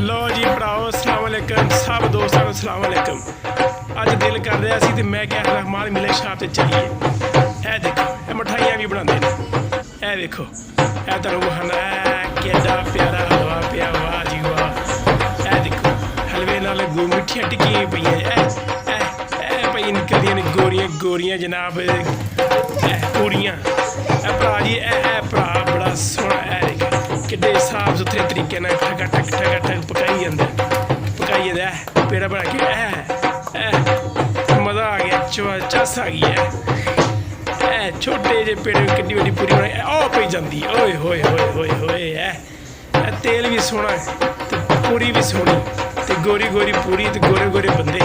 लो जी भराओ अस्सलाम वालेकुम सब दोस्तों को अस्सलाम वालेकुम। अज दिल कर रहा सी ते मैं क्या रहमान मिले शाह ते चलिए। ए देखो ये मिठाइयाँ भी बनाते हैं, ए देखो ए तुहानू खाना केड़ा प्यारा हलवा पिया, वाह जी वाह। ए देखो हलवे नाल मिठियां टिक्कियां पईयां, ए पई निकलदियां ने गोरियां गोरियां जनाब पूड़ियां। ए भरा जी ए भरा बड़ा सोहना है, किड्डे साफ सुथरे तरीके नाल ठक पकाई जांदा पेड़ा बना के मज़ा आ गया, चस आ गई है। छोटे जे पेड़े किड्डी वड्डी पूरी बनाई ओ पई जांदी, ओए होए होए होए होए। तेल भी सोहना ते पूरी भी सोहनी ते गोरी गोरी पूरी ते गोरे गोरे बंदे।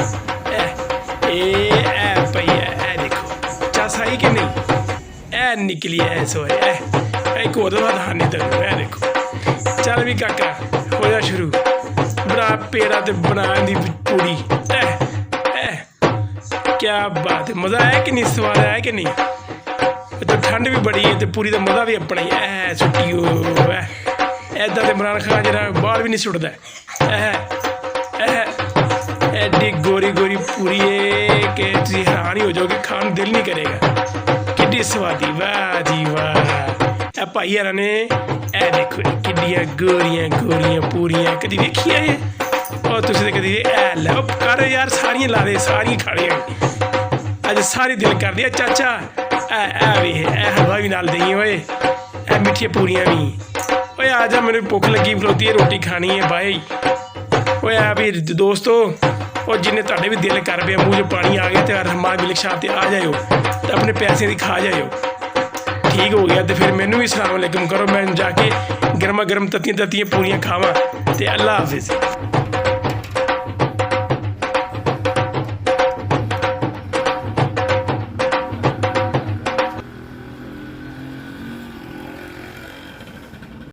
पई है देखो चस आई कि नहीं, निकली सोए। एक होर खानी तेन, देखो चल भी काका होया शुरू बना पेड़ा ते बना दी पूरी। क्या बात है, मज़ा आया कि नहीं, स्वाद आया कि नहीं। तो ठंड भी बड़ी है तो पूरी का मज़ा भी अपना ही है। सुट्टी ऐदा तो इमरान खान जरा बाहर भी नहीं सुटता। एडी गोरी गोरी पूरी है कि तुम हैरान ही हो जाओगे, खान दिल नहीं करेगा। किड्डी स्वादी, वाह जी वाह। भाई यार ने ए देखो किड्डियां गोरियां गोरियां पूरियां कदी देखियां ये, और तुम तो कदी लै कर यार सारियां ला दे, सारियां खानियां अज सारी दिल कर दिया चाचा। वे हलवा भी नाल देइए ओए, मिठियां पूरियां भी। ओए आ जा, मैंने भुख लगी खलोती है, रोटी खानी है भाई। ओए भी दोस्तों, और जिन्हें तुहाडे भी दिल कर पे मूँह च पानी आ गया तो रहमान मिल्क शाह ते आ जाओ तो अपने पैसे की खा जाओ। ठीक हो गया तो फिर मैनू भी सलाम अलैकुम करो, मैं जाके गर्मा गर्म तत्तियां पूरियां खावां ते अल्लाह हाफिज़।